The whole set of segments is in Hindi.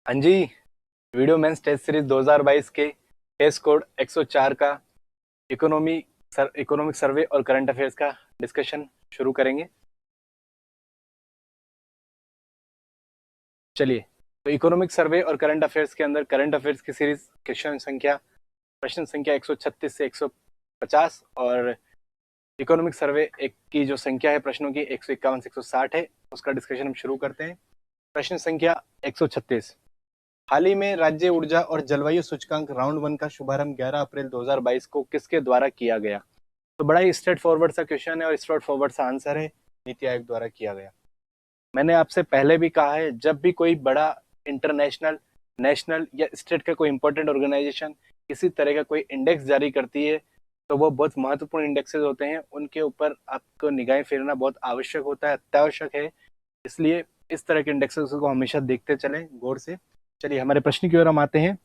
हाँ जी। वीडियो मेंस टेस्ट सीरीज 2022 के टेस्ट कोड 104 का इकोनॉमिक सर्वे और करंट अफेयर्स का डिस्कशन शुरू करेंगे। चलिए, तो इकोनॉमिक सर्वे और करंट अफेयर्स के अंदर करंट अफेयर्स की सीरीज प्रश्न संख्या 136 से 150 और इकोनॉमिक सर्वे एक की जो संख्या है प्रश्नों की 151 से 160 है, उसका डिस्कशन हम शुरू करते हैं। प्रश्न संख्या 136। हाल ही में राज्य ऊर्जा और जलवायु सूचकांक राउंड 1 का शुभारंभ 11 अप्रैल 2022 को किसके द्वारा किया गया? तो बड़ा ही स्ट्रेट फॉरवर्ड सा क्वेश्चन है और स्ट्रेट फॉरवर्ड सा आंसर है, नीति आयोग द्वारा किया गया। मैंने आपसे पहले भी कहा है, जब भी कोई बड़ा इंटरनेशनल, नेशनल या स्टेट का कोई इंपॉर्टेंट ऑर्गेनाइजेशन किसी तरह का कोई इंडेक्स जारी करती है तो वो बहुत महत्वपूर्ण इंडेक्सेस होते हैं, उनके ऊपर आपको निगाहें फेरना बहुत आवश्यक होता है, अत्यावश्यक है। इसलिए इस तरह के इंडेक्सेस को हमेशा देखते चलें गौर से। चलिए, हमारे प्रश्न की ओर हम आते हैं।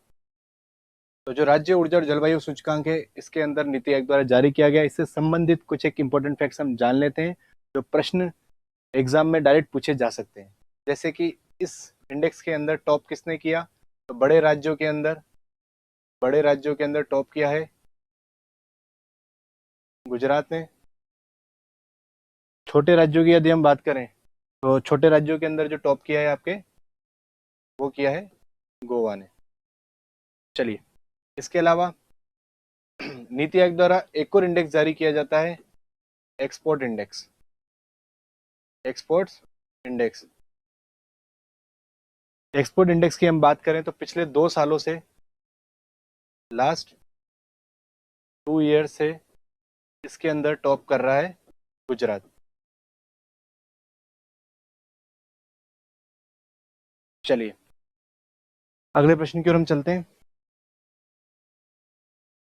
तो जो राज्य ऊर्जा और जलवायु सूचकांक है, इसके अंदर नीति आयोग द्वारा जारी किया गया, इससे संबंधित कुछ एक इंपॉर्टेंट फैक्ट्स हम जान लेते हैं जो प्रश्न एग्जाम में डायरेक्ट पूछे जा सकते हैं। जैसे कि इस इंडेक्स के अंदर टॉप किसने किया? तो बड़े राज्यों के अंदर टॉप किया है गुजरात ने। छोटे राज्यों की यदि हम बात करें तो छोटे राज्यों के अंदर जो टॉप किया है आपके, वो किया है गोवा ने। चलिए, इसके अलावा नीति आयोग द्वारा एक और इंडेक्स जारी किया जाता है, एक्सपोर्ट्स इंडेक्स। एक्सपोर्ट इंडेक्स की हम बात करें तो पिछले 2 सालों से, लास्ट 2 ईयर से इसके अंदर टॉप कर रहा है गुजरात। चलिए, अगले प्रश्न की ओर हम चलते हैं।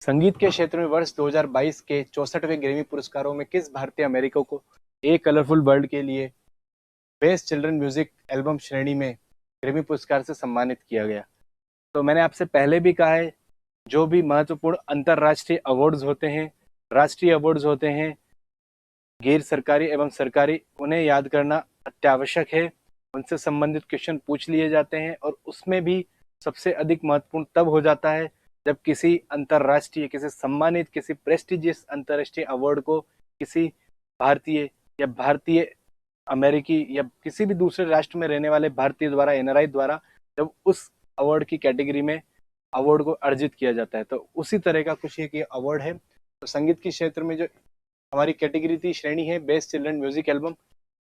संगीत के क्षेत्र में वर्ष 2022 के 64वें ग्रैमी पुरस्कारों में किस भारतीय अमेरिका को ए कलरफुल वर्ल्ड के लिए बेस्ट चिल्ड्रन म्यूजिक एल्बम श्रेणी में ग्रैमी पुरस्कार से सम्मानित किया गया? तो मैंने आपसे पहले भी कहा है, जो भी महत्वपूर्ण अंतरराष्ट्रीय अवार्ड्स होते हैं, राष्ट्रीय अवार्ड्स होते हैं, गैर सरकारी एवं सरकारी, उन्हें याद करना अत्यावश्यक है। उनसे संबंधित क्वेश्चन पूछ लिए जाते हैं और उसमें भी सबसे अधिक महत्वपूर्ण तब हो जाता है जब किसी अंतरराष्ट्रीय, किसी सम्मानित, किसी प्रेस्टिजियस अंतरराष्ट्रीय अवार्ड को किसी भारतीय या भारतीय अमेरिकी या किसी भी दूसरे राष्ट्र में रहने वाले भारतीय द्वारा, एनआरआई द्वारा, जब उस अवार्ड की कैटेगरी में अवार्ड को अर्जित किया जाता है, तो उसी तरह का कुछ एक अवार्ड है। तो संगीत के क्षेत्र में जो हमारी कैटेगरी थी, श्रेणी है बेस्ट चिल्ड्रन म्यूजिक एल्बम,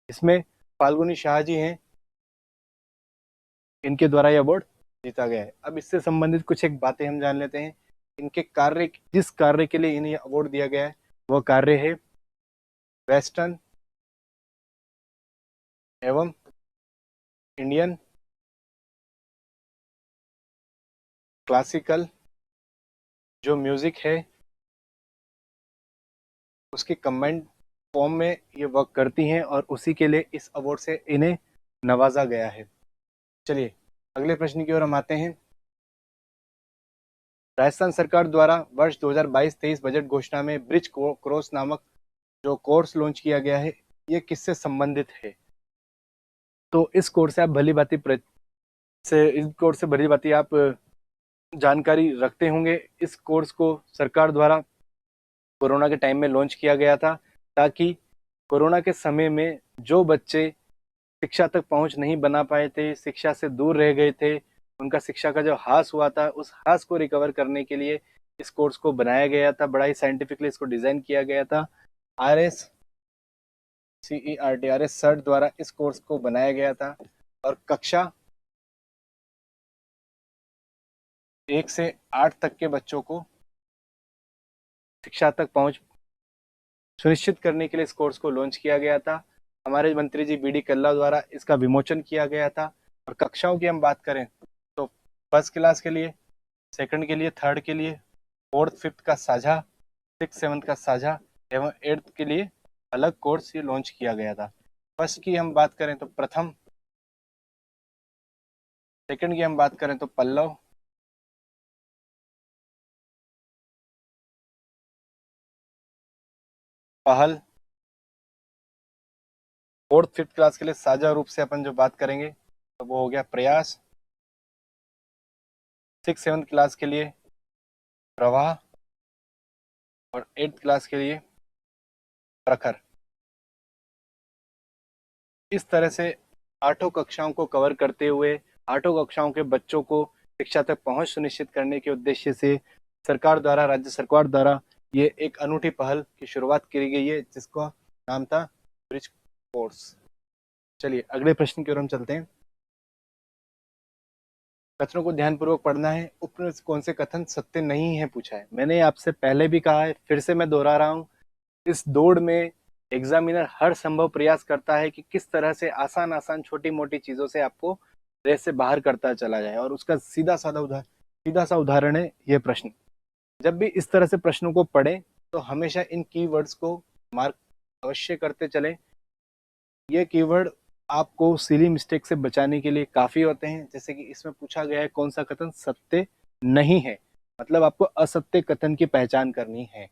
इसमें फाल्गुनी शाह जी हैं, इनके द्वारा यह अवार्ड जीता गया है। अब इससे संबंधित कुछ एक बातें हम जान लेते हैं। इनके कार्य, जिस कार्य के लिए इन्हें अवार्ड दिया गया है, वह कार्य है वेस्टर्न एवं इंडियन क्लासिकल जो म्यूजिक है उसकी कंबाइंड फॉर्म में ये वर्क करती हैं और उसी के लिए इस अवार्ड से इन्हें नवाजा गया है। चलिए, अगले प्रश्न की ओर हम आते हैं। राजस्थान सरकार द्वारा वर्ष 2022-23 बजट घोषणा में ब्रिज क्रॉस नामक जो कोर्स लॉन्च किया गया है, ये किससे संबंधित है? तो इस कोर्स से आप भली भांति आप जानकारी रखते होंगे। इस कोर्स को सरकार द्वारा कोरोना के टाइम में लॉन्च किया गया था, ताकि कोरोना के समय में जो बच्चे शिक्षा तक पहुंच नहीं बना पाए थे, शिक्षा से दूर रह गए थे, उनका शिक्षा का जो हास हुआ था, उस हास को रिकवर करने के लिए इस कोर्स को बनाया गया था। बड़ा ही साइंटिफिकली इसको डिजाइन किया गया था। RS सर्ट द्वारा इस कोर्स को बनाया गया था और कक्षा 1 से 8 तक के बच्चों को शिक्षा तक पहुंच सुनिश्चित करने के लिए इस कोर्स को लॉन्च किया गया था। हमारे मंत्री जी BD कल्ला द्वारा इसका विमोचन किया गया था। और कक्षाओं की हम बात करें तो फर्स्ट क्लास के लिए, सेकंड के लिए, थर्ड के लिए, फोर्थ फिफ्थ का साझा, सिक्स सेवन्थ का साझा एवं एट्थ के लिए अलग कोर्स ये लॉन्च किया गया था। फर्स्ट की हम बात करें तो प्रथम, सेकंड की हम बात करें तो पल्लव, पहल, फोर्थ फिफ्थ क्लास के लिए साझा रूप से अपन जो बात करेंगे तो वो हो गया प्रयास, 6th-7th क्लास के लिए प्रवाह और 8th क्लास के लिए प्रखर। इस तरह से 8 कक्षाओं को कवर करते हुए 8 कक्षाओं के बच्चों को शिक्षा तक पहुंच सुनिश्चित करने के उद्देश्य से सरकार द्वारा, राज्य सरकार द्वारा ये एक अनूठी पहल की शुरुआत की गई है, जिसका नाम था ब्रिज कोर्स। चलिए अगले प्रश्न की ओर हम चलते हैं। कथनों को ध्यानपूर्वक पढ़ना है। उपरोक्त कौन से कथन सत्य नहीं है पूछा है। मैंने आपसे पहले भी कहा है, फिर से मैं दोहरा रहा हूं, इस दौड़ में एग्जामिनर हर संभव प्रयास करता है कि किस तरह से आसान आसान छोटी मोटी चीजों से आपको रेस से बाहर करता चला जाए, और उसका सीधा सा उदाहरण है यह प्रश्न। जब भी इस तरह से प्रश्नों को पढ़ें तो हमेशा इन कीवर्ड्स को मार्क अवश्य करते चलें। ये कीवर्ड आपको सिली मिस्टेक से बचाने के लिए काफी होते हैं। जैसे कि इसमें पूछा गया है कौन सा कथन सत्य नहीं है, मतलब आपको असत्य कथन की पहचान करनी है।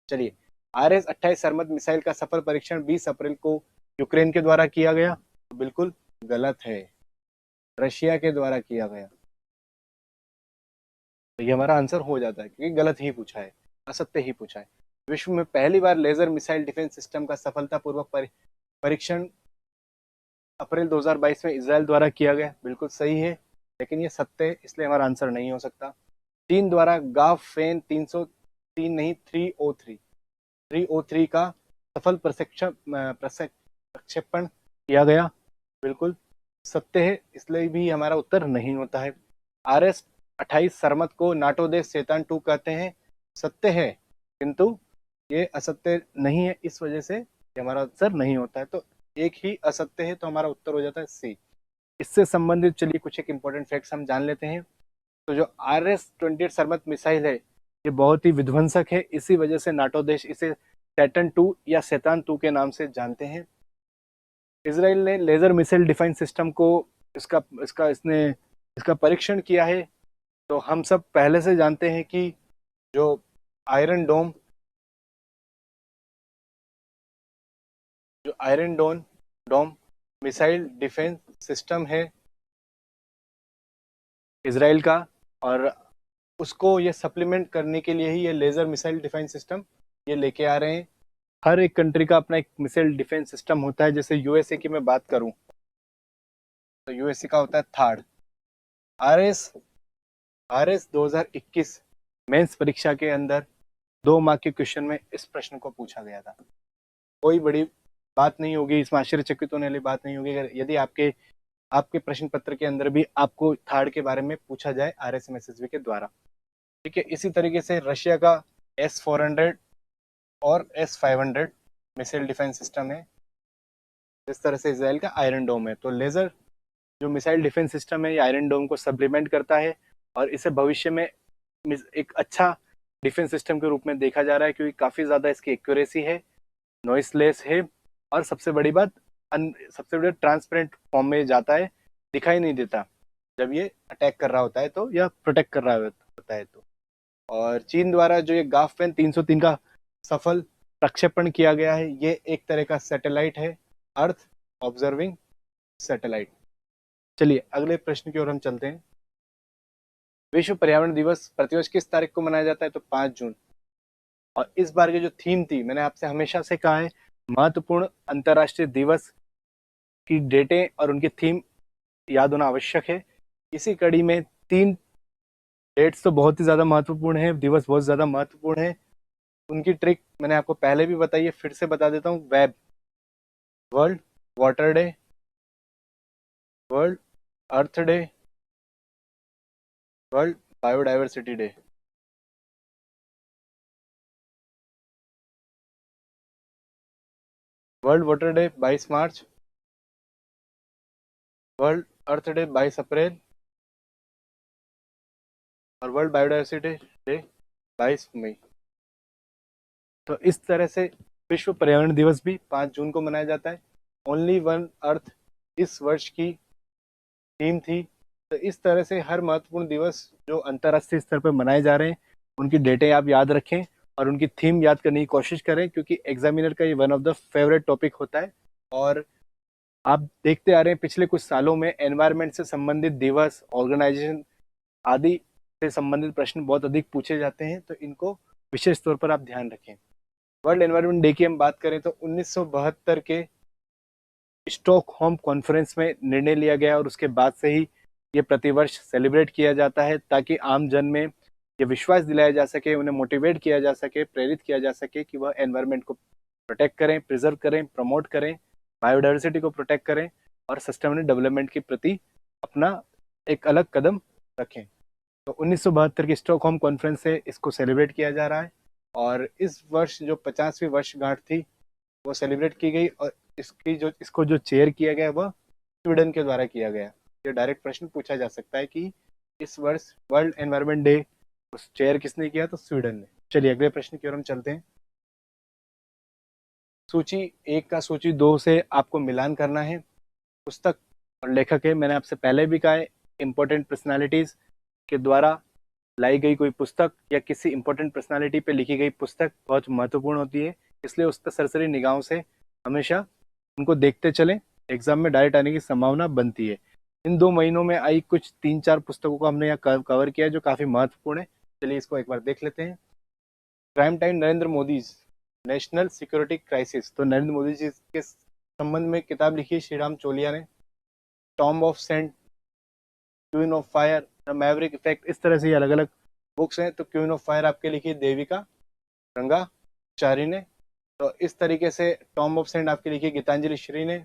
चलिए, RS-28 सरमद मिसाइल का सफल परीक्षण 20 अप्रैल को यूक्रेन के द्वारा किया गया, तो बिल्कुल गलत है, रशिया के द्वारा किया गया। तो ये हमारा आंसर हो जाता है, क्योंकि गलत ही पूछा है, असत्य ही पूछा है। विश्व में पहली बार लेजर मिसाइल डिफेंस सिस्टम का सफलतापूर्वक परीक्षण अप्रैल 2022 में इजराइल द्वारा किया गया, बिल्कुल सही है, लेकिन ये सत्य है, इसलिए हमारा आंसर नहीं हो सकता। चीन द्वारा गाफ-फेन 303 नहीं 303 का सफल प्रक्षेपण किया गया, बिल्कुल सत्य है, इसलिए भी हमारा उत्तर नहीं होता है। RS-28 सरमत को नाटो देश शैतान 2 कहते हैं, सत्य है, किंतु ये असत्य नहीं है, इस वजह से हमारा आंसर नहीं होता है। तो एक ही असत्य है, तो हमारा उत्तर हो जाता है सी। इससे संबंधित चलिए कुछ एक इंपॉर्टेंट फैक्ट्स हम जान लेते हैं। तो जो RS-28 सरमत मिसाइल है ये बहुत ही विध्वंसक है, इसी वजह से नाटो देश इसे सैटर्न 2 या शैतान 2 के नाम से जानते हैं। इजराइल ने लेजर मिसाइल डिफेंस सिस्टम को इसका परीक्षण किया है। तो हम सब पहले से जानते हैं कि जो iron dome missile defence system है इजराइल का, और उसको ये सप्लीमेंट करने के लिए ही ये लेजर मिसाइल डिफेंस सिस्टम ये लेके आ रहे हैं। हर एक कंट्री का अपना एक मिसाइल डिफेंस सिस्टम होता है। जैसे यूएसए की मैं बात करूं तो यूएसए का होता है थार्ड। RS 2021 मेंस परीक्षा के अंदर 2 मार्क के क्वेश्चन में इस प्रश्न को पूछा गया था। कोई बड़ी बात नहीं होगी, इसमें आश्चर्यचकित होने वाली बात नहीं होगी यदि आपके प्रश्न पत्र के अंदर भी आपको थार्ड के बारे में पूछा जाए RSMSSB के द्वारा। ठीक है, इसी तरीके से रशिया का S-400 और S-500 मिसाइल डिफेंस सिस्टम है, जिस तरह से इजराइल का आयरन डोम है। तो लेजर जो मिसाइल डिफेंस सिस्टम है ये आयरन डोम को सप्लीमेंट करता है, और इसे भविष्य में एक अच्छा डिफेंस सिस्टम के रूप में देखा जा रहा है, क्योंकि काफी ज्यादा इसकी एक्यूरेसी है, नॉइसलेस है, और सबसे बड़ी ट्रांसपेरेंट फॉर्म में जाता है, दिखाई नहीं देता जब ये अटैक कर रहा होता है तो, या प्रोटेक्ट कर रहा होता है तो। और चीन द्वारा जो ये गाफ-फेन 303 का सफल प्रक्षेपण किया गया है, ये एक तरह का सैटेलाइट है, अर्थ ऑब्जर्विंग सैटेलाइट। चलिए अगले प्रश्न की ओर हम चलते हैं। विश्व पर्यावरण दिवस प्रतिवर्ष किस तारीख को मनाया जाता है? तो 5 जून। और इस बार की जो थीम थी, मैंने आपसे हमेशा से कहा है, महत्वपूर्ण अंतर्राष्ट्रीय दिवस की डेटें और उनकी थीम याद होना आवश्यक है। इसी कड़ी में 3 डेट्स तो बहुत ही ज्यादा महत्वपूर्ण है, दिवस बहुत ज्यादा महत्वपूर्ण है। उनकी ट्रिक मैंने आपको पहले भी बताई है, फिर से बता देता हूँ। वेब, world water day, world earth day, world biodiversity day. World water day 22 March, world earth day 22 April, और वर्ल्ड बायोडाइवर्सिटी डे 22 मई। तो इस तरह से विश्व पर्यावरण दिवस भी 5 जून को मनाया जाता है। ओनली वन अर्थ इस वर्ष की थीम थी। तो इस तरह से हर महत्वपूर्ण दिवस जो अंतर्राष्ट्रीय स्तर पर मनाए जा रहे हैं उनकी डेटें आप याद रखें और उनकी थीम याद करने की कोशिश करें, क्योंकि एग्जामिनर का ये one of the favourite topic होता है। और आप देखते आ रहे हैं पिछले कुछ सालों में एनवायरनमेंट से संबंधित दिवस, ऑर्गेनाइजेशन आदि से संबंधित प्रश्न बहुत अधिक पूछे जाते हैं, तो इनको विशेष तौर पर आप ध्यान रखें। वर्ल्ड एनवायरनमेंट डे की हम बात करें तो 1972 के स्टॉकहोम कॉन्फ्रेंस में निर्णय लिया गया और उसके बाद से ही ये प्रतिवर्ष सेलिब्रेट किया जाता है, ताकि आम जन में ये विश्वास दिलाया जा सके, उन्हें मोटिवेट किया जा सके, प्रेरित किया जा सके कि वह एनवायरनमेंट को प्रोटेक्ट करें, प्रिजर्व करें, प्रमोट करें, बायोडाइवर्सिटी को प्रोटेक्ट करें और सस्टेनेबल डेवलपमेंट के प्रति अपना एक अलग कदम रखें। तो 1972 की स्टॉकहोम कॉन्फ्रेंस से इसको सेलिब्रेट किया जा रहा है और इस वर्ष जो 50वीं वर्षगांठ थी वो सेलिब्रेट की गई और इसको जो चेयर किया गया वह स्वीडन के द्वारा किया गया। ये डायरेक्ट प्रश्न पूछा जा सकता है कि इस वर्ष वर्ल्ड एनवायरनमेंट डे उस चेयर किसने किया, तो स्वीडन ने। चलिए अगले प्रश्न की ओर हम चलते हैं। सूची 1 का सूची 2 से आपको मिलान करना है। पुस्तक और लेखक है, मैंने आपसे पहले भी कहा है, इंपॉर्टेंट पर्सनालिटीज के द्वारा लाई गई कोई पुस्तक या किसी इंपॉर्टेंट पर्सनालिटी पे लिखी गई पुस्तक बहुत महत्वपूर्ण होती है, इसलिए उस पर सरसरी निगाहों से हमेशा उनको देखते चलें, एग्जाम में डायरेक्ट आने की संभावना बनती है। इन 2 महीनों में आई कुछ 3-4 पुस्तकों को हमने यहाँ कवर किया है जो काफी महत्वपूर्ण है। चलिए इसको एक बार देख लेते हैं। Prime time Narendra Modi national security crisis, तो नरेंद्र मोदी जी के संबंध में किताब लिखी श्री राम चोलिया ने। Tomb of saint, queen of fire, the maverick effect, इस तरह से अलग अलग बुक्स हैं। तो क्वीन ऑफ फायर आपके लिखी देविका रंगाचारी ने, तो इस तरीके से टॉम्ब ऑफ सेंट आपके लिखी गीतांजलि श्री ने,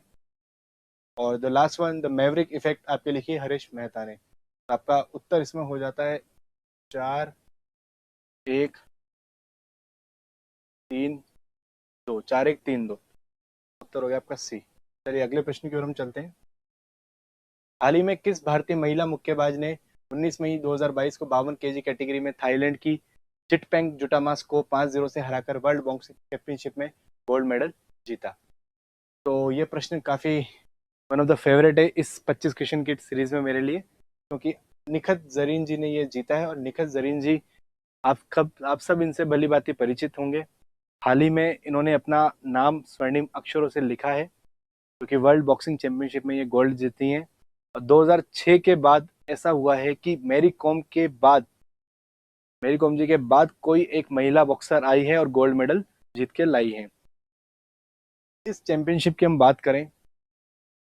और the last one the maverick effect आपके लिखी हरीश मेहता ने। तो आपका उत्तर इसमें हो जाता है 4, 1, 3, 2, 4, 1, 3, 2, उत्तर हो गया आपका सी। चलिए अगले प्रश्न की ओर हम चलते हैं। हाल ही में किस भारतीय महिला मुक्केबाज ने 19 मई 2022 को 52 केजी कैटेगरी में थाईलैंड की चिटपेंग जुटामास को 5-0 से हराकर वर्ल्ड बॉक्सिंग चैंपियनशिप में गोल्ड मेडल जीता? तो ये प्रश्न काफी वन ऑफ द फेवरेट है इस 25 क्वेश्चन की सीरीज में मेरे लिए, क्योंकि निखत जरीन जी ने ये जीता है और निखत जरीन जी आप सब इनसे भली भांति परिचित होंगे। हाल ही में इन्होंने अपना नाम स्वर्णिम अक्षरों से लिखा है, क्योंकि वर्ल्ड बॉक्सिंग चैंपियनशिप में ये गोल्ड जीती हैं। और 2006 के बाद ऐसा हुआ है कि मैरी कॉम जी के बाद कोई एक महिला बॉक्सर आई है और गोल्ड मेडल जीत के लाई है। इस चैंपियनशिप की हम बात करें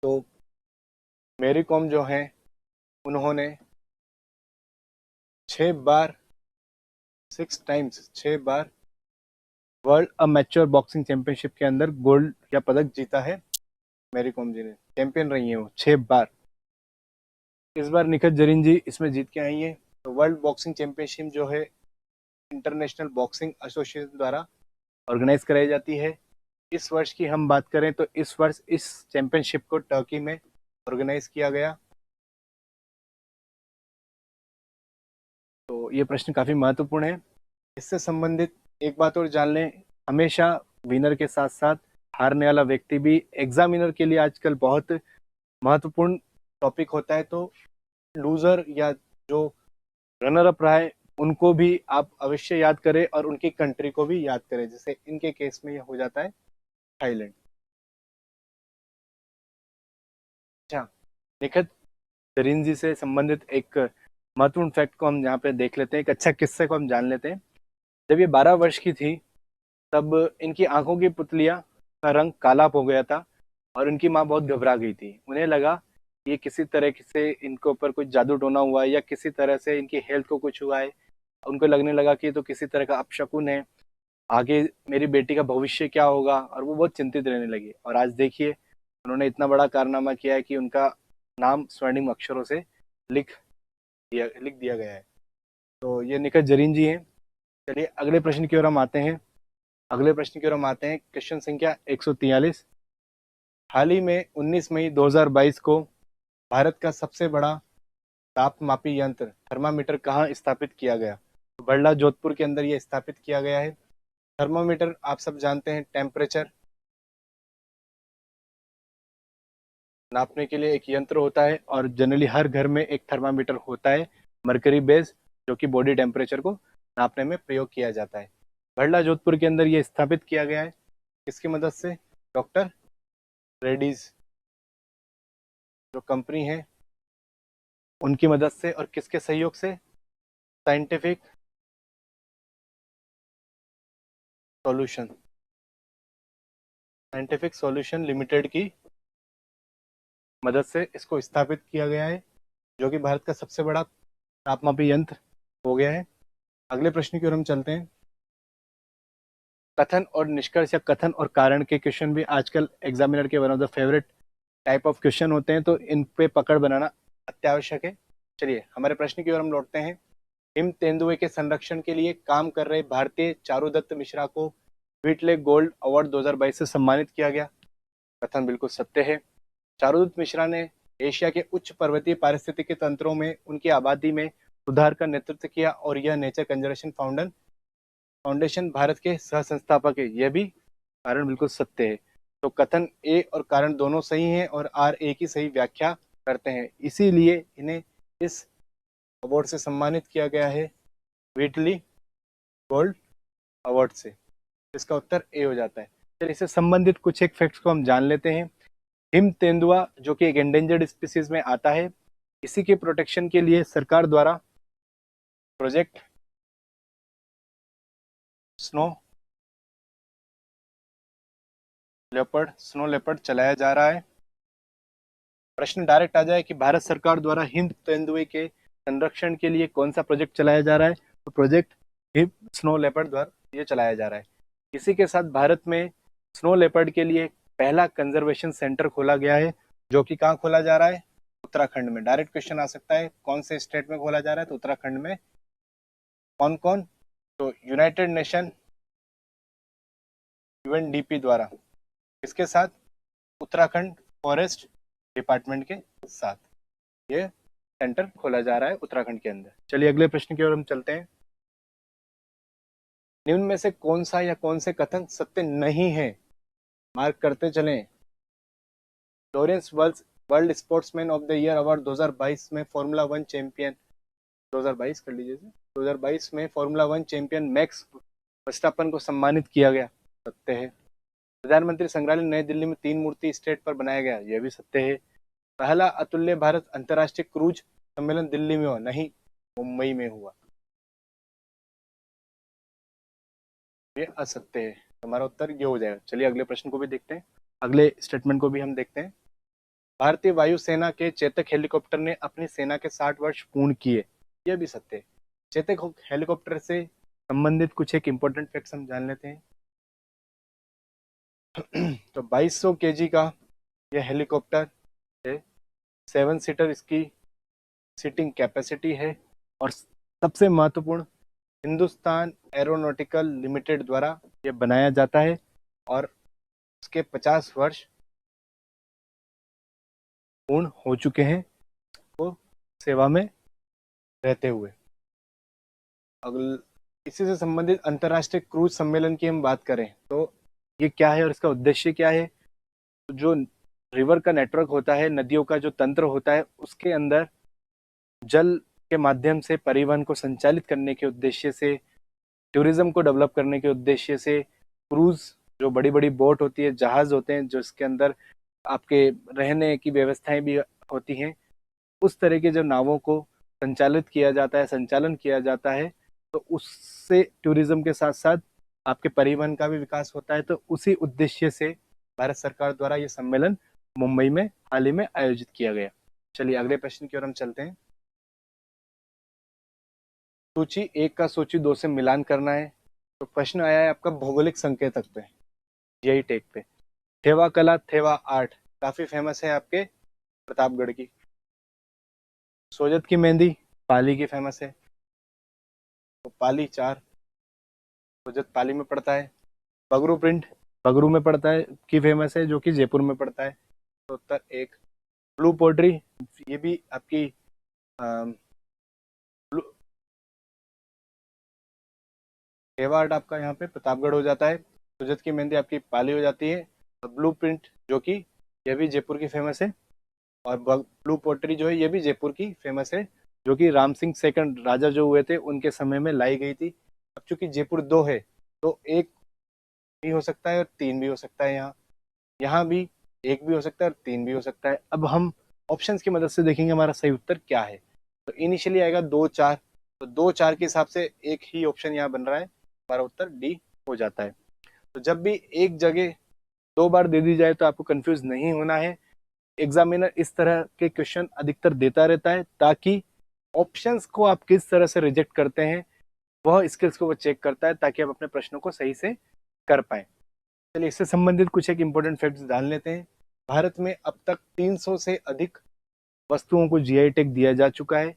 तो मैरी कॉम जो है उन्होंने 6 बार वर्ल्ड अमेच्योर बॉक्सिंग चैंपियनशिप के अंदर गोल्ड या पदक जीता है। मैरी कॉम जी ने चैंपियन रही है वो 6 बार। इस बार निखत जरीन जी इसमें जीत के आई है। तो वर्ल्ड बॉक्सिंग चैंपियनशिप जो है इंटरनेशनल बॉक्सिंग एसोसिएशन द्वारा ऑर्गेनाइज कराई जाती है। इस वर्ष की हम बात करें तो इस वर्ष इस चैंपियनशिप को टर्की में ऑर्गेनाइज किया गया। तो ये प्रश्न काफी महत्वपूर्ण है। इससे संबंधित एक बात और जान लें, हमेशा विनर के साथ साथ हारने वाला व्यक्ति भी एग्जामिनर के लिए आजकल बहुत महत्वपूर्ण टॉपिक होता है। तो लूजर या जो रनर अप रहा है उनको भी आप अवश्य याद करें और उनकी कंट्री को भी याद करें, जैसे इनके केस में यह हो जाता है थाईलैंड। अच्छा, निखत जरीन जी से संबंधित एक महत्वपूर्ण फैक्ट को हम यहाँ पे देख लेते हैं, एक अच्छा किस्से को हम जान लेते हैं। जब ये 12 वर्ष की थी तब इनकी आंखों की पुतलियां का रंग काला हो गया था और इनकी माँ बहुत घबरा गई थी। उन्हें लगा ये किसी तरह से इनके ऊपर कुछ जादू टोना हुआ है या किसी तरह से इनकी हेल्थ को कुछ हुआ है। उनको लगने लगा कि ये तो किसी तरह का अपशकुन है, आगे मेरी बेटी का भविष्य क्या होगा, और वो बहुत चिंतित रहने लगी। और आज देखिए उन्होंने इतना बड़ा कारनामा किया है कि उनका नाम स्वर्णिम अक्षरों से लिख दिया गया है। तो ये निखत जरीन जी हैं। चलिए अगले प्रश्न की ओर हम आते हैं। क्वेश्चन संख्या 143। हाल ही में 19 मई 2022 को भारत का सबसे बड़ा तापमापी यंत्र थर्मामीटर कहाँ स्थापित किया गया? तो बड़ला जोधपुर के अंदर ये स्थापित किया गया है। थर्मामीटर आप सब जानते हैं टेम्परेचर नापने के लिए एक यंत्र होता है और जनरली हर घर में एक थर्मामीटर होता है मरकरी बेस, जो कि बॉडी टेम्परेचर को नापने में प्रयोग किया जाता है। बड़ला जोधपुर के अंदर ये स्थापित किया गया है किसकी मदद से? डॉक्टर रेड्डीज जो कंपनी है उनकी मदद से। और किसके सहयोग से? Scientific solution, scientific solution limited की मदद से इसको स्थापित किया गया है, जो कि भारत का सबसे बड़ा तापमापी यंत्र हो गया है। अगले प्रश्न की ओर हम चलते हैं। कथन और निष्कर्ष या कथन और कारण के क्वेश्चन भी आजकल एग्जामिनर के one of the favourite type of question होते हैं, तो इन पे पकड़ बनाना अत्यावश्यक है। चलिए हमारे प्रश्न की ओर हम लौटते हैं। हिम तेंदुए के संरक्षण के लिए काम कर रहे भारतीय चारुदत्त मिश्रा को व्हिटले गोल्ड अवार्ड 2022 से सम्मानित किया गया। कथन बिल्कुल सत्य है। चारुदत्त मिश्रा ने एशिया के उच्च पर्वतीय पारिस्थितिकी तंत्रों में उनकी आबादी में सुधार का नेतृत्व किया और यह नेचर कंजर्वेशन फाउंडेशन भारत के सह संस्थापक है। यह भी कारण बिल्कुल सत्य है। तो कथन ए और कारण दोनों सही हैं और आर ए की सही व्याख्या करते हैं, इसीलिए इन्हें इस अवार्ड से सम्मानित किया गया है, व्हिटली गोल्ड अवार्ड से। इसका उत्तर ए हो जाता है। फिर इससे संबंधित कुछ एक फैक्ट्स को हम जान लेते हैं। हिम तेंदुआ जो कि एक एंडेंजर्ड स्पीसीज में आता है, इसी के प्रोटेक्शन के लिए सरकार द्वारा प्रोजेक्ट स्नो लेपर्ड चलाया जा रहा है। प्रश्न डायरेक्ट आ जाए कि भारत सरकार द्वारा हिम तेंदुए के संरक्षण के लिए कौन सा प्रोजेक्ट चलाया जा रहा है, तो प्रोजेक्ट हिम स्नो लेपर्ड द्वारा ये चलाया जा रहा है। इसी के साथ भारत में स्नो लेपर्ड के लिए पहला कंजर्वेशन सेंटर खोला गया है, जो कि कहाँ खोला जा रहा है, उत्तराखंड में। डायरेक्ट क्वेश्चन आ सकता है कौन से स्टेट में खोला जा रहा है, तो उत्तराखंड में। कौन कौन, तो यूनाइटेड नेशन यूएनडीपी द्वारा, इसके साथ उत्तराखंड फॉरेस्ट डिपार्टमेंट के साथ ये सेंटर खोला जा रहा है उत्तराखंड के अंदर। चलिए अगले प्रश्न की ओर हम चलते हैं। निम्न में से कौन सा या कौन से कथन सत्य नहीं है, मार्क करते चलें। Lawrence world sportsman of the year award 2022 में फॉर्मूला 1 चैंपियन, 2022 कर लीजिए, 2022 में फॉर्मूला 1 चैंपियन मैक्स वर्स्टापन को सम्मानित किया गया, सत्य है। प्रधानमंत्री संग्रहालय नई दिल्ली में 3 मूर्ति स्टेट पर बनाया गया, यह भी सत्य है। पहला अतुल्य भारत अंतर्राष्ट्रीय क्रूज सम्मेलन दिल्ली में हुआ, नहीं मुंबई में हुआ, ये असत्य है। हमारा उत्तर ये हो जाएगा। चलिए अगले प्रश्न को भी देखते हैं, अगले स्टेटमेंट को भी हम देखते हैं। भारतीय वायुसेना के चेतक हेलीकॉप्टर ने अपनी सेना के 60 वर्ष पूर्ण किए, यह भी सत्य है। चेतक हेलीकॉप्टर से संबंधित कुछ एक इंपॉर्टेंट फैक्ट्स हम जान लेते हैं। तो 2200 केजी का यह हेलीकॉप्टर है, 7 सीटर इसकी सीटिंग कैपेसिटी है, और सबसे महत्वपूर्ण हिंदुस्तान एरोनॉटिकल लिमिटेड द्वारा यह बनाया जाता है और उसके 50 वर्ष पूर्ण हो चुके हैं वो सेवा में रहते हुए। अगले इसी से संबंधित अंतर्राष्ट्रीय क्रूज सम्मेलन की हम बात करें तो ये क्या है और इसका उद्देश्य क्या है। तो जो रिवर का नेटवर्क होता है, नदियों का जो तंत्र होता है, उसके अंदर जल के माध्यम से परिवहन को संचालित करने के उद्देश्य से, टूरिज्म को डेवलप करने के उद्देश्य से क्रूज, जो बड़ी बड़ी बोट होती है, जहाज होते हैं, जो इसके अंदर आपके रहने की व्यवस्थाएं भी होती हैं, उस तरह के जो नावों को संचालित किया जाता है, संचालन किया जाता है, तो उससे टूरिज्म के साथ साथ आपके परिवहन का भी विकास होता है। तो उसी उद्देश्य से भारत सरकार द्वारा ये सम्मेलन मुंबई में हाल ही में आयोजित किया गया। चलिए अगले प्रश्न की ओर हम चलते हैं। सूची 1 का सूची 2 से मिलान करना है। तो प्रश्न आया है आपका भौगोलिक संकेतक पे, यही टेक पे। थेवा कला, थेवा आर्ट काफी फेमस है आपके प्रतापगढ़ की। सोजत की मेहंदी पाली की फेमस है, तो पाली 4, सोजत पाली में पड़ता है। बगरू प्रिंट बगरू में पड़ता है की फेमस है, जो कि जयपुर में पड़ता है, तो उत्तर 1। ब्लू पोट्री, ये भी आपकी थेवा आर्ट आपका यहाँ पे प्रतापगढ़ हो जाता है, सोजत की मेहंदी आपकी पाली हो जाती है, और ब्लू प्रिंट जो कि यह भी जयपुर की फेमस है, और ब्लू पोट्री जो है ये भी जयपुर की फेमस है, जो कि राम सिंह सेकंड राजा जो हुए थे उनके समय में लाई गई थी। अब चूंकि जयपुर 2 है तो 1 भी हो सकता है और 3 भी हो सकता है, यहाँ भी 1 भी हो सकता है और 3 भी हो सकता है। अब हम ऑप्शंस की मदद से देखेंगे हमारा सही उत्तर क्या है। तो इनिशियली आएगा 2, 4, तो 2 4 के हिसाब से एक ही ऑप्शन यहाँ बन रहा है, हमारा उत्तर डी हो जाता है। तो जब भी एक जगह 2 बार दे दी जाए तो आपको कंफ्यूज नहीं होना है। एग्जामिनर इस तरह के क्वेश्चन अधिकतर देता रहता है ताकि ऑप्शंस को आप किस तरह से रिजेक्ट करते हैं वह स्किल्स को वो चेक करता है, ताकि आप अपने प्रश्नों को सही से कर पाए। चलिए इससे संबंधित कुछ एक इंपॉर्टेंट फैक्ट्स जान लेते हैं। भारत में अब तक 300 से अधिक वस्तुओं को जीआई टैग दिया जा चुका है।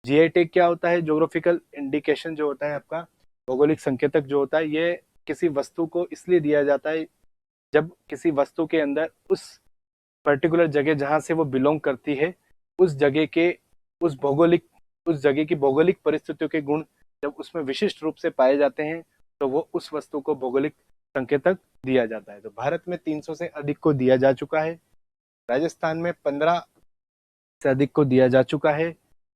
जीआई टैग क्या होता है? ज्योग्राफिकल इंडिकेशन जो होता है आपका, भौगोलिक संकेतक जो होता है, ये किसी वस्तु को इसलिए दिया जाता है जब किसी वस्तु के अंदर उस पर्टिकुलर जगह जहां से वो बिलोंग करती है, उस जगह के उस जगह की भौगोलिक परिस्थितियों के गुण जब उसमें विशिष्ट रूप से पाए जाते हैं तो वो उस वस्तु को भौगोलिक संकेतक दिया जाता है। तो भारत में 300 से अधिक को दिया जा चुका है। राजस्थान में 15 से अधिक को दिया जा चुका है,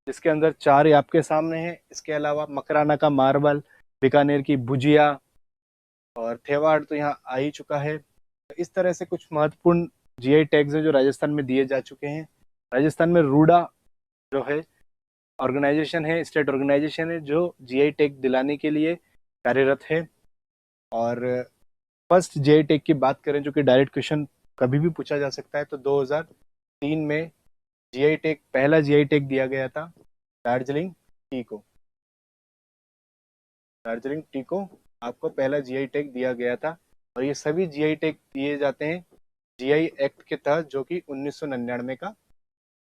जिसके अंदर 4 आपके सामने हैं। इसके अलावा मकराना का मार्बल, बीकानेर की भुजिया और थेवाड़ तो यहाँ आ ही चुका है। तो इस तरह से कुछ महत्वपूर्ण जीआई टैग्स हैं जो राजस्थान में दिए जा चुके हैं। राजस्थान में रूडा जो है ऑर्गेनाइजेशन है, स्टेट ऑर्गेनाइजेशन है, जो जीआई टैग दिलाने के लिए कार्यरत है। और फर्स्ट जीआई टैग की बात करें जो कि डायरेक्ट क्वेश्चन कभी भी पूछा जा सकता है, तो 2003 में जीआई टैग, पहला जीआई टैग दिया गया था दार्जिलिंग टी को। दार्जिलिंग टी को आपको पहला जीआई टैग दिया गया था। और ये सभी जीआई टैग दिए जाते हैं जीआई एक्ट के तहत, जो कि 1999 का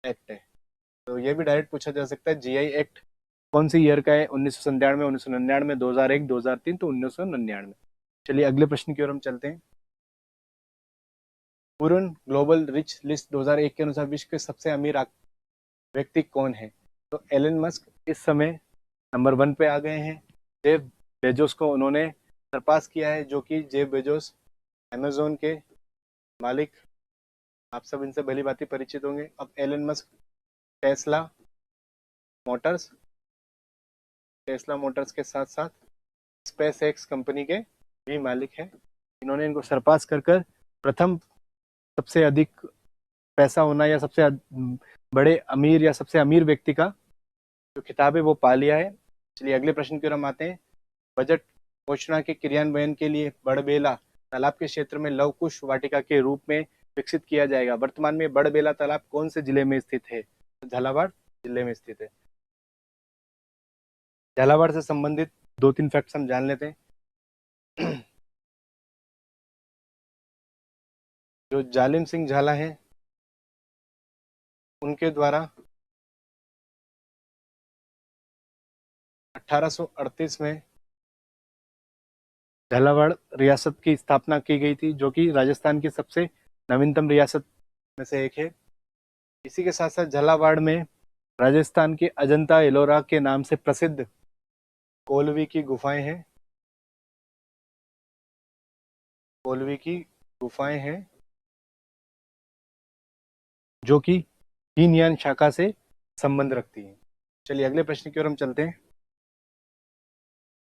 एक्ट है। तो ये भी डायरेक्ट पूछा जा सकता है जीआई एक्ट कौन सी ईयर का है? 1997, 1999, 2001, 2003, तो 1999। चलिए अगले प्रश्न की ओर हम चलते हैं। पूर्ण ग्लोबल रिच लिस्ट 2001 के अनुसार विश्व के सबसे अमीर व्यक्ति कौन है? तो एलन मस्क इस समय नंबर 1 पे आ गए हैं। जेफ बेजोस को उन्होंने सरपास किया है, जो कि जेफ बेजोस अमेजोन के मालिक, आप सब इनसे भली भांति परिचित होंगे। अब एलन मस्क टेस्ला मोटर्स के साथ साथ स्पेस एक्स कंपनी के भी मालिक हैं। इन्होंने इनको सरपास कर प्रथम सबसे अधिक पैसा होना या सबसे बड़े अमीर या सबसे अमीर व्यक्ति का जो खिताब है वो पा लिया है। चलिए अगले प्रश्न की ओर हम आते हैं। बजट घोषणा के क्रियान्वयन के लिए बड़बेला तालाब के क्षेत्र में लवकुश वाटिका के रूप में विकसित किया जाएगा। वर्तमान में बड़बेला तालाब कौन से जिले में स्थित है? तो झालावाड़ जिले में स्थित है। झालावाड़ से संबंधित 2-3 फैक्ट्स हम जान लेते हैं। जो जालिम सिंह झाला है, उनके द्वारा 1838 में झालावाड़ रियासत की स्थापना की गई थी, जो कि राजस्थान की सबसे नवीनतम रियासत में से एक है। इसी के साथ साथ झालावाड़ में राजस्थान के अजंता एलोरा के नाम से प्रसिद्ध कोलवी की गुफाएं हैं। कोलवी की गुफाएं हैं जो कि हीनयान शाखा से संबंध रखती हैं। चलिए अगले प्रश्न की ओर हम चलते हैं।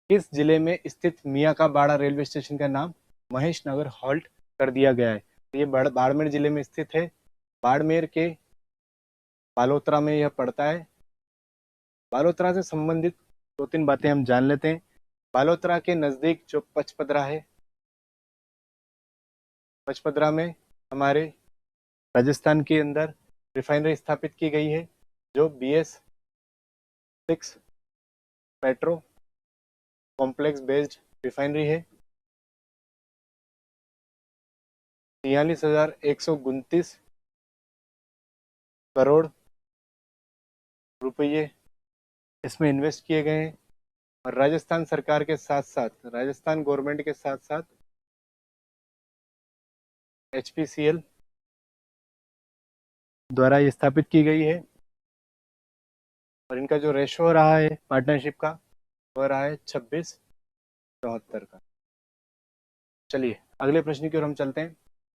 किस जिले में स्थित मियाँ का बाड़ा रेलवे स्टेशन का नाम महेश नगर हॉल्ट कर दिया गया है? तो ये बाड़मेर जिले में स्थित है। बाड़मेर के बालोतरा में यह पड़ता है। बालोतरा से संबंधित 2-3 बातें हम जान लेते हैं। बालोतरा के नजदीक जो पचपदरा है, पचपदरा में हमारे राजस्थान के अंदर रिफाइनरी स्थापित की गई है, जो BS6 petro complex based refinery है। 43,129 करोड़ रुपये इसमें इन्वेस्ट किए गए हैं। और राजस्थान सरकार के साथ साथ, राजस्थान गवर्नमेंट के साथ साथ HPCL द्वारा ये स्थापित की गई है। और इनका जो रेशो रहा है पार्टनरशिप का, वह रहा है 26-74 का। चलिए अगले प्रश्न की ओर हम चलते हैं।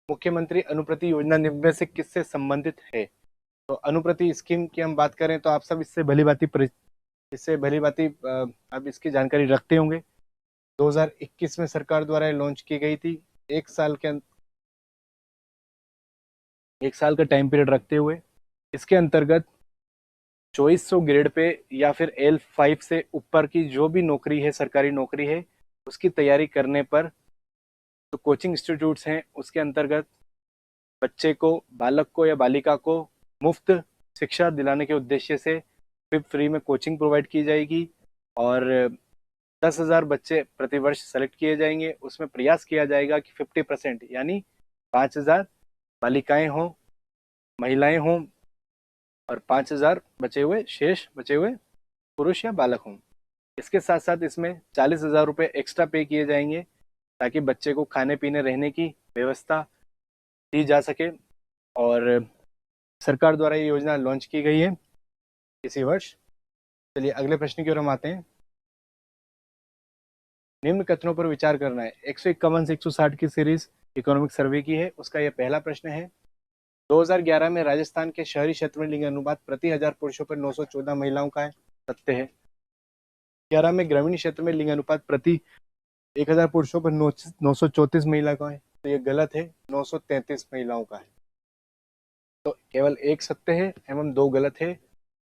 मुख्यमंत्री अनुप्रति योजना निम्न में से किससे संबंधित है? तो अनुप्रति स्कीम की हम बात करें तो आप सब इससे भली भांति आप इसकी जानकारी रखते होंगे। 2021 में सरकार द्वारा लॉन्च की गई थी। 1 साल का टाइम पीरियड रखते हुए इसके अंतर्गत 2400 ग्रेड पे या फिर L5 से ऊपर की जो भी नौकरी है, सरकारी नौकरी है, उसकी तैयारी करने पर जो कोचिंग इंस्टीट्यूट्स हैं उसके अंतर्गत बच्चे को, बालक को या बालिका को मुफ्त शिक्षा दिलाने के उद्देश्य से फ्री में कोचिंग प्रोवाइड की जाएगी और 10,000 बच्चे प्रतिवर्ष सेलेक्ट किए जाएंगे। उसमें प्रयास किया जाएगा कि 50% यानी 5,000 बालिकाएं हों, महिलाएं हों और 5,000 शेष बचे हुए पुरुष या बालक हों। इसके साथ साथ इसमें 40,000 रुपये एक्स्ट्रा पे किए जाएंगे ताकि बच्चे को खाने पीने रहने की व्यवस्था दी जा सके और सरकार द्वारा ये योजना लॉन्च की गई है इसी वर्ष। चलिए अगले प्रश्न की ओर हम आते हैं। निम्न कथनों पर विचार करना है। 151 से 160 की सीरीज इकोनॉमिक सर्वे की है, उसका यह पहला प्रश्न है। 2011 में राजस्थान के शहरी क्षेत्र में लिंग अनुपात प्रति 1000 पुरुषों पर 914 महिलाओं का है, सत्य है। 11 में ग्रामीण क्षेत्र में लिंग अनुपात प्रति 1000 पुरुषों पर 934 महिला का है, तो ये गलत है, 933 महिलाओं का है। तो केवल एक सत्य है एवं 2 गलत है।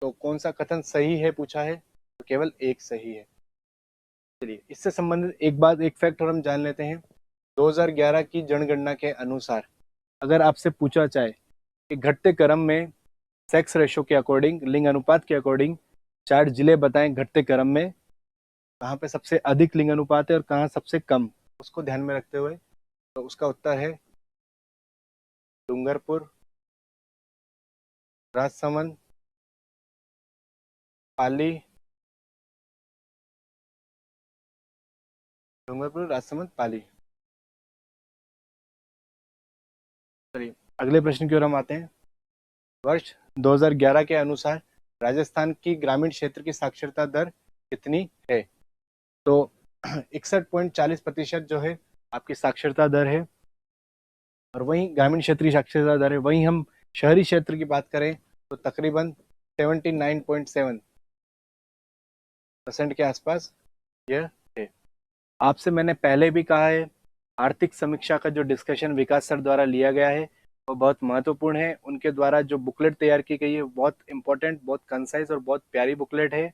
तो कौन सा कथन सही है पूछा है, तो केवल एक सही है। चलिए इससे संबंधित एक फैक्ट और हम जान लेते हैं। 2011 की जनगणना के अनुसार अगर आपसे पूछा जाए कि घटते क्रम में सेक्स रेशो के अकॉर्डिंग, लिंग अनुपात के अकॉर्डिंग 4 जिले बताएं घटते क्रम में कहाँ पे सबसे अधिक लिंग अनुपात है और कहाँ सबसे कम, उसको ध्यान में रखते हुए तो उसका उत्तर है डूंगरपुर, राजसमंद, पाली, डूंगरपुर, राजसमंद, पाली। चलिए अगले प्रश्न की ओर हम आते हैं। वर्ष 2011 के अनुसार राजस्थान की ग्रामीण क्षेत्र की साक्षरता दर कितनी है? तो 61.40% जो है आपकी साक्षरता दर है और वहीं ग्रामीण क्षेत्रीय साक्षरता दर है। वहीं हम शहरी क्षेत्र की बात करें तो तकरीबन 79.7% के आसपास यह है। आपसे मैंने पहले भी कहा है, आर्थिक समीक्षा का जो डिस्कशन विकास सर द्वारा लिया गया है वो बहुत महत्वपूर्ण है। उनके द्वारा जो बुकलेट तैयार की गई है बहुत इंपॉर्टेंट, बहुत कंसाइज और बहुत प्यारी बुकलेट है।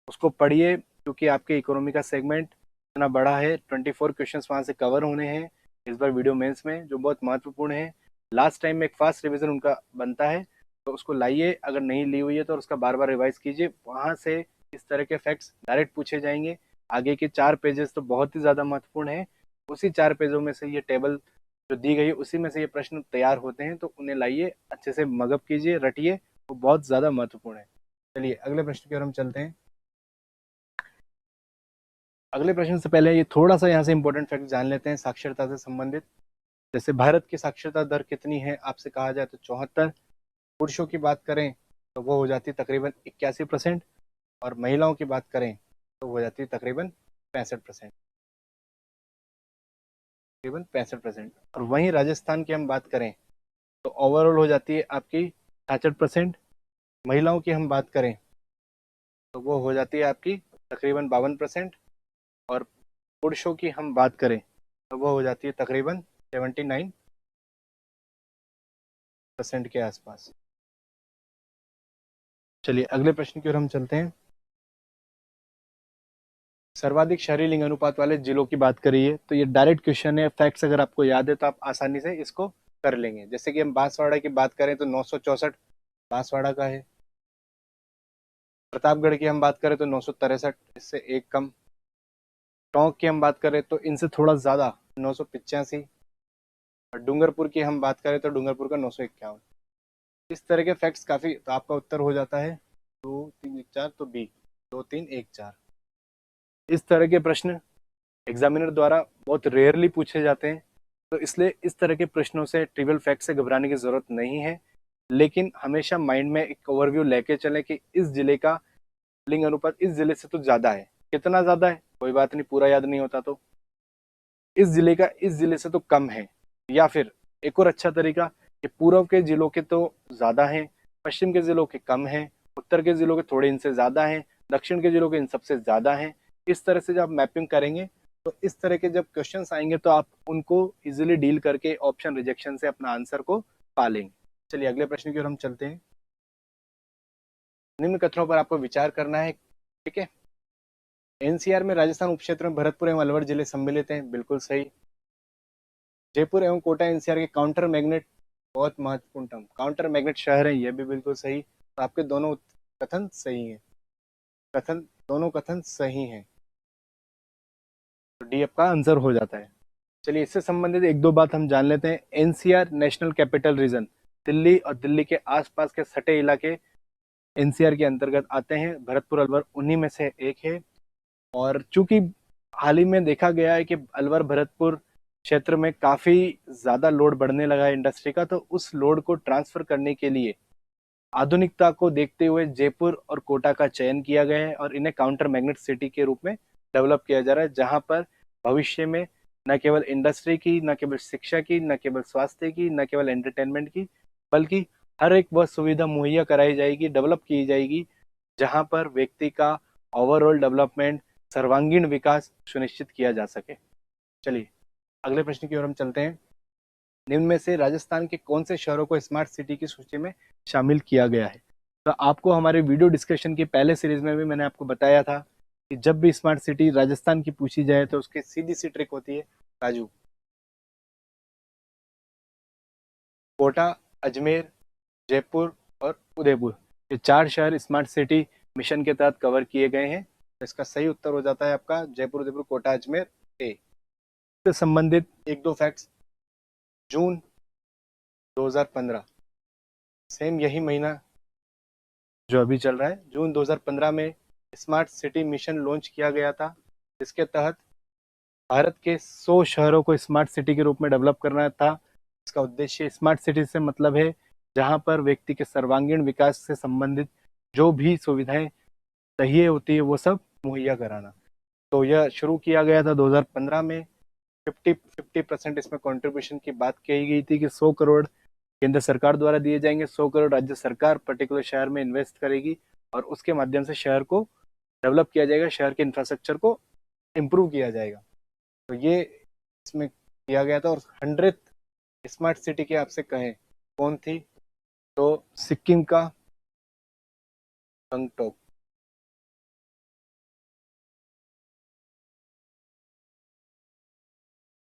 उसको पढ़िए क्योंकि आपके इकोनॉमी का सेगमेंट इतना बड़ा है, 24 क्वेश्चंस वहाँ से कवर होने हैं इस बार वीडियो मेंस में, जो बहुत महत्वपूर्ण है। लास्ट टाइम में एक फास्ट रिवीजन उनका बनता है, तो उसको लाइए। अगर नहीं ली हुई है तो उसका बार बार रिवाइज कीजिए, वहाँ से इस तरह के फैक्ट्स डायरेक्ट पूछे जाएंगे। आगे के 4 पेजेस तो बहुत ही ज़्यादा महत्वपूर्ण है, उसी 4 पेजों में से ये टेबल जो दी गई है उसी में से ये प्रश्न तैयार होते हैं, तो उन्हें लाइए, अच्छे से मगअप कीजिए, रटिए, वो बहुत ज़्यादा महत्वपूर्ण है। चलिए अगले प्रश्न की ओर हम चलते हैं। अगले प्रश्न से पहले ये थोड़ा सा यहाँ से इंपॉर्टेंट फैक्ट जान लेते हैं साक्षरता से संबंधित। जैसे भारत की साक्षरता दर कितनी है आपसे कहा जाए तो 74। पुरुषों की बात करें तो वो हो जाती है तकरीबन 81% और महिलाओं की बात करें तो हो जाती है तकरीबन 65%, तकरीबन 65%। और वहीं राजस्थान की हम बात करें तो ओवरऑल हो जाती है आपकी 66%। महिलाओं की हम बात करें तो वो हो जाती है आपकी तकरीबन 52% और पुरुषों की हम बात करें तो वो हो जाती है तकरीबन 79% के आसपास। चलिए अगले प्रश्न की ओर हम चलते हैं। सर्वाधिक शहरी लिंग अनुपात वाले जिलों की बात करिए, तो ये डायरेक्ट क्वेश्चन है। फैक्ट्स अगर आपको याद है तो आप आसानी से इसको कर लेंगे। जैसे कि हम बांसवाड़ा की बात करें तो 964 बांसवाड़ा का है। प्रतापगढ़ की हम बात करें तो 963, इससे एक कम। टोंक की हम बात करें तो इनसे थोड़ा ज़्यादा 985। और डूंगरपुर की हम बात करें तो डूंगरपुर का 951। इस तरह के फैक्ट्स काफ़ी, तो आपका उत्तर हो जाता है 2 3 1 4, तो बी 2 3 1 4। इस तरह के प्रश्न एग्जामिनर द्वारा बहुत रेयरली पूछे जाते हैं, तो इसलिए इस तरह के प्रश्नों से, ट्रिवियल फैक्ट से घबराने की ज़रूरत नहीं है। लेकिन हमेशा माइंड में एक ओवरव्यू लेके चलें कि इस जिले का लिंग अनुपात इस जिले से तो ज़्यादा है। कितना ज़्यादा है कोई बात नहीं, पूरा याद नहीं होता तो इस जिले का इस जिले से तो कम है। या फिर एक और अच्छा तरीका कि पूर्व के जिलों के तो ज़्यादा हैं, पश्चिम के जिलों के कम हैं, उत्तर के जिलों के थोड़े इनसे ज़्यादा हैं, दक्षिण के जिलों के इन सबसे ज़्यादा हैं। इस तरह से जब आप मैपिंग करेंगे तो इस तरह के जब क्वेश्चंस आएंगे तो आप उनको इजीली डील करके ऑप्शन रिजेक्शन से अपना आंसर को पा लेंगे। चलिए अगले प्रश्न की ओर हम चलते हैं। निम्न कथनों पर आपको विचार करना है, ठीक है। एनसीआर में राजस्थान उपक्षेत्र में भरतपुर एवं अलवर जिले सम्मिलित हैं, बिल्कुल सही। जयपुर एवं कोटा एनसीआर के काउंटर मैग्नेट, बहुत महत्वपूर्ण टर्म, काउंटर मैग्नेट शहर है, यह भी बिल्कुल सही। तो आपके दोनों कथन सही हैं, दोनों कथन सही हैं, तो डी आपका आंसर हो जाता है। चलिए इससे संबंधित एक दो बात हम जान लेते हैं। NCR national capital region, Delhi और दिल्ली के आसपास के सटे इलाके एनसीआर के अंतर्गत आते हैं। भरतपुर अलवर उन्हीं में से एक है। और चूंकि हाल ही में देखा गया है कि अलवर भरतपुर क्षेत्र में काफी ज्यादा लोड बढ़ने लगा है इंडस्ट्री का, तो उस लोड को ट्रांसफर करने के लिए आधुनिकता को देखते हुए जयपुर और कोटा का चयन किया गया है और इन्हें काउंटर मैग्नेट सिटी के रूप में डेवलप किया जा रहा है, जहां पर भविष्य में न केवल इंडस्ट्री की, न केवल शिक्षा की, न केवल स्वास्थ्य की, न केवल एंटरटेनमेंट की, बल्कि हर एक वह सुविधा मुहैया कराई जाएगी, डेवलप की जाएगी, जहां पर व्यक्ति का ओवरऑल डेवलपमेंट, सर्वांगीण विकास सुनिश्चित किया जा सके। चलिए अगले प्रश्न की ओर हम चलते हैं। निम्न में से राजस्थान के कौन से शहरों को स्मार्ट सिटी की सूची में शामिल किया गया है? तो आपको हमारे वीडियो डिस्कशन की पहले सीरीज में भी मैंने आपको बताया था कि जब भी स्मार्ट सिटी राजस्थान की पूछी जाए तो उसकी सीधी सी ट्रिक होती है राजू। कोटा, अजमेर, जयपुर और उदयपुर, ये चार शहर स्मार्ट सिटी मिशन के तहत कवर किए गए हैं। तो इसका सही उत्तर हो जाता है आपका जयपुर, उदयपुर, कोटा, अजमेर ए। से संबंधित एक दो फैक्ट्स। जून 2015, सेम यही महीना जो अभी चल रहा है, जून 2015 में स्मार्ट सिटी मिशन लॉन्च किया गया था, जिसके तहत भारत के 100 शहरों को स्मार्ट सिटी के रूप में डेवलप करना था। इसका उद्देश्य स्मार्ट सिटी से मतलब है जहां पर व्यक्ति के सर्वांगीण विकास से संबंधित जो भी सुविधाएं चाहिए होती है वो सब मुहैया कराना। तो यह शुरू किया गया था 2015 में। 50% इसमें कंट्रीब्यूशन की बात कही गई थी कि 100 करोड़ केंद्र सरकार द्वारा दिए जाएंगे, 100 करोड़ राज्य सरकार पर्टिकुलर शहर में इन्वेस्ट करेगी और उसके माध्यम से शहर को डेवलप किया जाएगा, शहर के इंफ्रास्ट्रक्चर को इम्प्रूव किया जाएगा। तो ये इसमें किया गया था। और 100th स्मार्ट सिटी की आपसे कहें कौन थी, तो सिक्किम का गंगटोक।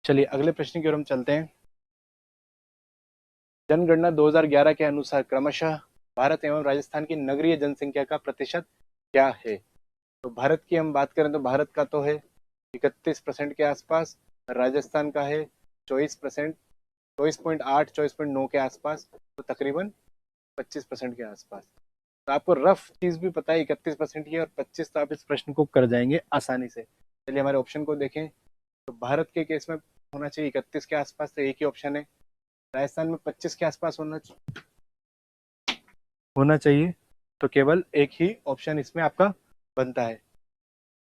चलिए अगले प्रश्न की ओर हम चलते हैं। जनगणना 2011 के अनुसार क्रमशः भारत एवं राजस्थान की नगरीय जनसंख्या का प्रतिशत क्या है? तो भारत की हम बात करें तो भारत का तो है 31% के आसपास, राजस्थान का है 24%, 24.8, 24.9 के आसपास, तो तकरीबन 25% के आसपास। तो आपको रफ चीज भी पता है 31% की, और 25 तो आप इस प्रश्न को कर जाएंगे आसानी से। चलिए हमारे ऑप्शन को देखें, तो भारत के केस में होना चाहिए 31 के आसपास, तो एक ही ऑप्शन है। राजस्थान में 25 के आसपास होना चाहिए, तो केवल एक ही ऑप्शन इसमें आपका बनता है।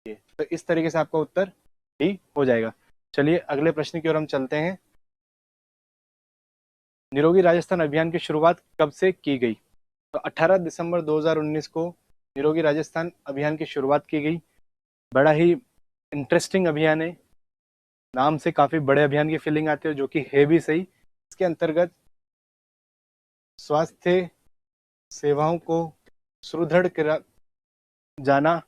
तो इस तरीके से आपका उत्तर डी हो जाएगा। चलिए अगले प्रश्न की ओर हम चलते हैं। निरोगी राजस्थान अभियान की शुरुआत कब से की गई? तो 18 दिसंबर 2019 को निरोगी राजस्थान अभियान की शुरुआत की गई। बड़ा ही इंटरेस्टिंग अभियान है, नाम से काफी बड़े अभियान की फीलिंग आती है, जो कि है भी सही। इसके अंतर्गत स्वास्थ्य सेवाओं को सुदृढ़ करा जाना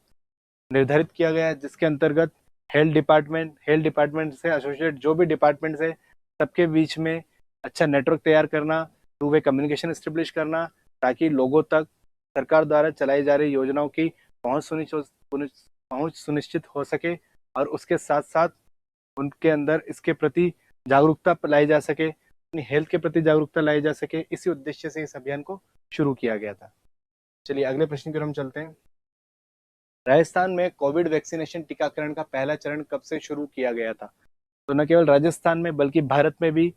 निर्धारित किया गया है, जिसके अंतर्गत हेल्थ डिपार्टमेंट से एसोसिएट जो भी डिपार्टमेंट्स है सबके बीच में अच्छा नेटवर्क तैयार करना, टू वे कम्युनिकेशन एस्टेब्लिश करना, ताकि लोगों तक सरकार द्वारा चलाई जा रही योजनाओं की पहुंच सुनिश्चित हो सके, और उसके साथ साथ उनके अंदर इसके प्रति जागरूकता लाई जा सके, अपनी हेल्थ के प्रति जागरूकता लाई जा सके। इसी उद्देश्य से इस अभियान को शुरू किया गया था। चलिए अगले प्रश्न की ओर हम चलते हैं। राजस्थान में कोविड वैक्सीनेशन टीकाकरण का पहला चरण कब से शुरू किया गया था? तो न केवल राजस्थान में बल्कि भारत में भी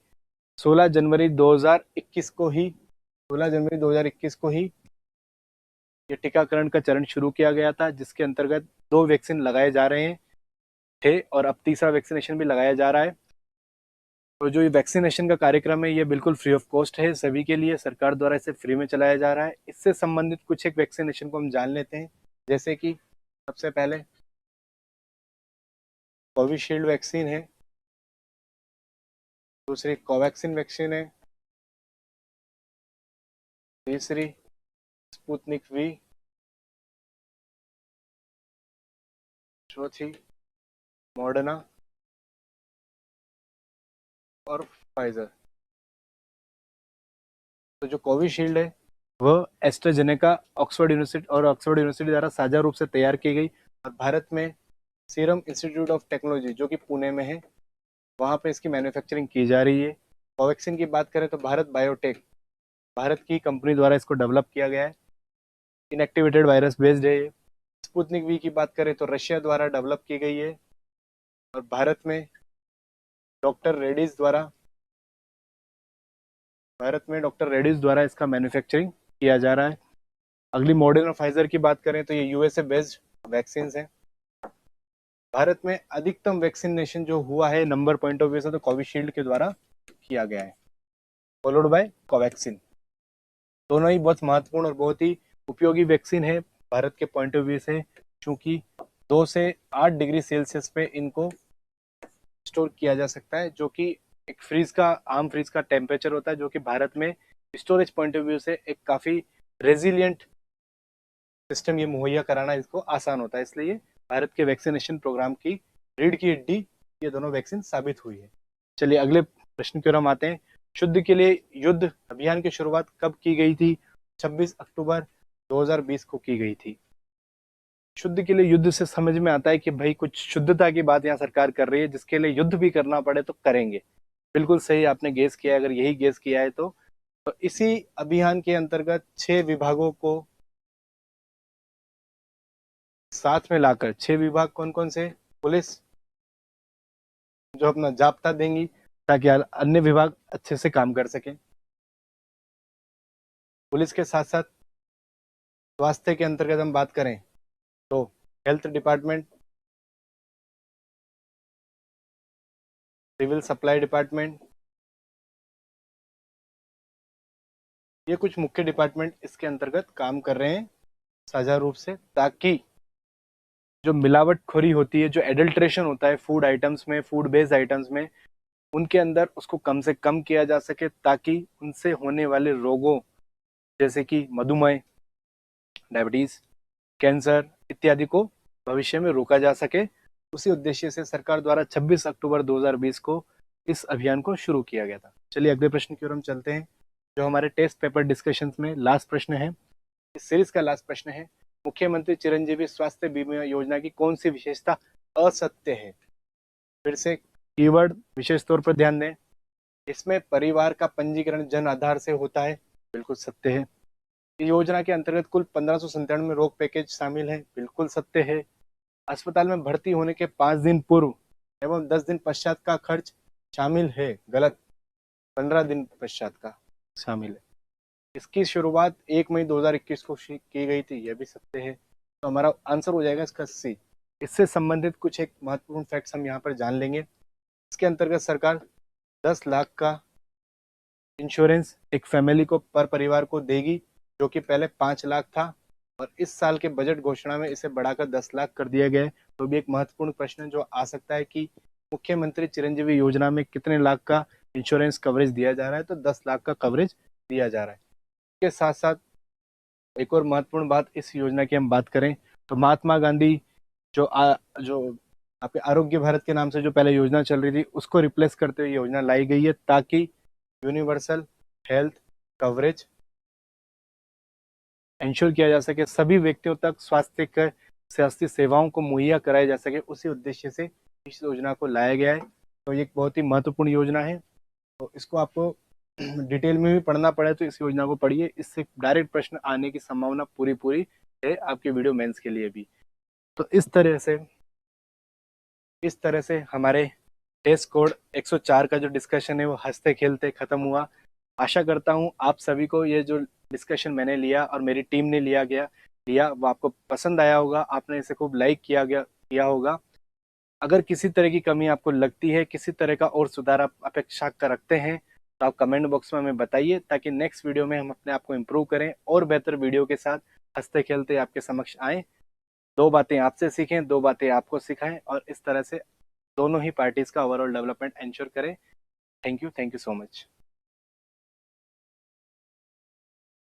16 जनवरी 2021 को ही 16 जनवरी 2021 को ही ये टीकाकरण का चरण शुरू किया गया था, जिसके अंतर्गत 2 वैक्सीन लगाए जा रहे हैं थे और अब तीसरा वैक्सीनेशन भी लगाया जा रहा है। तो जो ये वैक्सीनेशन का कार्यक्रम है ये बिल्कुल फ्री ऑफ कॉस्ट है, सभी के लिए सरकार द्वारा इसे फ्री में चलाया जा रहा है। इससे संबंधित कुछ एक वैक्सीनेशन को हम जान लेते हैं, जैसे कि सबसे पहले कोविशील्ड वैक्सीन है, दूसरी कोवैक्सीन वैक्सीन है, तीसरी स्पुतनिक वी, चौथी मॉडर्ना और फाइजर। तो जो कोविशील्ड है वह एस्ट्राजेनेका ऑक्सफोर्ड यूनिवर्सिटी द्वारा साझा रूप से तैयार की गई, और भारत में सीरम इंस्टीट्यूट ऑफ टेक्नोलॉजी जो कि पुणे में है, वहाँ पे इसकी मैन्युफैक्चरिंग की जा रही है। कोवैक्सीन की बात करें तो भारत बायोटेक, भारत की कंपनी द्वारा इसको डेवलप किया गया है। इनएक्टिवेटेड वायरस बेस्ड है ये। स्पुतनिक वी की बात करें तो रशिया द्वारा डेवलप की गई है, और भारत में डॉक्टर रेड्डीज द्वारा इसका मैन्युफैक्चरिंग किया जा रहा है। अगली मॉडर्ना और फाइजर की बात करें तो ये यूएसए बेस्ड वैक्सीन हैं। भारत में अधिकतम वैक्सीनेशन जो हुआ है नंबर पॉइंट ऑफ व्यू से तो कोविशील्ड के द्वारा किया गया है, फॉलोड बाय कोवैक्सीन। दोनों ही बहुत महत्वपूर्ण और बहुत ही उपयोगी वैक्सीन है भारत के पॉइंट ऑफ व्यू से, क्योंकि 2 से 8 डिग्री सेल्सियस पे इनको स्टोर किया जा सकता है, जो कि एक आम फ्रीज का टेम्परेचर होता है, जो कि भारत में स्टोरेज पॉइंट ऑफ व्यू से एक काफी रेजिलियंट सिस्टम ये मुहैया कराना इसको आसान होता है। इसलिए भारत के वैक्सीनेशन प्रोग्राम की रीढ़ की हड्डी ये दोनों वैक्सीन साबित हुई है। चलिए अगले प्रश्न की ओर हम आते हैं। शुद्ध के लिए युद्ध अभियान की शुरुआत कब की गई थी? 26 अक्टूबर 2020 को की गई थी। शुद्ध के लिए युद्ध से समझ में आता है कि भाई कुछ शुद्धता की बात यहाँ सरकार कर रही है, जिसके लिए युद्ध भी करना पड़े तो करेंगे। बिल्कुल सही आपने गेस किया है। अगर यही गेस किया है तो इसी अभियान के अंतर्गत 6 विभागों को साथ में लाकर, 6 विभाग कौन कौन से? पुलिस जो अपना जाब्ता देंगी ताकि अन्य विभाग अच्छे से काम कर सकें। पुलिस के साथ साथ स्वास्थ्य के अंतर्गत हम बात करें तो health department, civil supply department, ये कुछ मुख्य डिपार्टमेंट इसके अंतर्गत काम कर रहे हैं साझा रूप से, ताकि जो मिलावटखोरी होती है, जो एडल्ट्रेशन होता है फूड आइटम्स में, फूड बेस्ड आइटम्स में, उनके अंदर उसको कम से कम किया जा सके, ताकि उनसे होने वाले रोगों जैसे कि मधुमेह, डायबिटीज, कैंसर इत्यादि को भविष्य में रोका जा सके। उसी उद्देश्य से सरकार द्वारा 26 अक्टूबर 2020 को इस अभियान को शुरू किया गया था। चलिए अगले प्रश्न की ओर हम चलते हैं, जो हमारे टेस्ट पेपर डिस्कशंस में लास्ट प्रश्न है, इस सीरीज का लास्ट प्रश्न है। मुख्यमंत्री चिरंजीवी स्वास्थ्य बीमा योजना की कौन सी विशेषता असत्य है? फिर से कीवर्ड विशेष तौर पर ध्यान दें। इसमें परिवार का पंजीकरण जन आधार से होता है, बिल्कुल सत्य है। योजना के अंतर्गत कुल 1597 रोग पैकेज शामिल है, बिल्कुल सत्य है। अस्पताल में भर्ती होने के 5 दिन पूर्व एवं 10 दिन पश्चात का खर्च शामिल है, गलत, 15 दिन पश्चात का शामिल है। इसकी शुरुआत 1 मई 2021 को की गई थी, यह भी सत्य है। तो हमारा आंसर हो जाएगा इसका सी। इससे संबंधित कुछ एक महत्वपूर्ण फैक्ट्स हम यहाँ पर जान लेंगे। इसके अंतर्गत सरकार 10 लाख का इंश्योरेंस एक फैमिली को पर परिवार को देगी, जो कि पहले 5 लाख था, और इस साल के बजट घोषणा में इसे बढ़ाकर 10 लाख कर दिया गया है। तो भी एक महत्वपूर्ण प्रश्न जो आ सकता है कि मुख्यमंत्री चिरंजीवी योजना में कितने लाख का इंश्योरेंस कवरेज दिया जा रहा है? तो 10 लाख का कवरेज दिया जा रहा है। इसके साथ साथ एक और महत्वपूर्ण बात इस योजना की हम बात करें तो महात्मा गांधी जो आपके आरोग्य भारत के नाम से जो पहले योजना चल रही थी, उसको रिप्लेस करते हुए योजना लाई गई है, ताकि यूनिवर्सल हेल्थ कवरेज इंश्योर किया जा सके, सभी व्यक्तियों तक स्वास्थ्य सेवाओं को मुहैया कराया जा सके। उसी उद्देश्य से इस योजना को लाया गया है। तो ये एक बहुत ही महत्वपूर्ण योजना है। तो इसको आपको डिटेल में भी पढ़ना पड़े तो इस योजना को पढ़िए, इससे डायरेक्ट प्रश्न आने की संभावना पूरी है आपके वीडियो मेंस के लिए भी। तो इस तरह से हमारे टेस्ट कोड 104 का जो डिस्कशन है वो हंसते खेलते खत्म हुआ। आशा करता हूँ आप सभी को ये जो डिस्कशन मैंने लिया और मेरी टीम ने लिया वो आपको पसंद आया होगा, आपने इसे खूब लाइक किया होगा। अगर किसी तरह की कमी आपको लगती है, किसी तरह का और सुधार आप अपेक्षा कर रखते हैं, तो आप कमेंट बॉक्स में हमें बताइए, ताकि नेक्स्ट वीडियो में हम अपने आप को इम्प्रूव करें और बेहतर वीडियो के साथ हंसते खेलते आपके समक्ष आए। 2 बातें आपसे सीखें, 2 बातें आपको सिखाएं, और इस तरह से दोनों ही पार्टीज का ओवरऑल डेवलपमेंट इंश्योर करें। Thank you so much.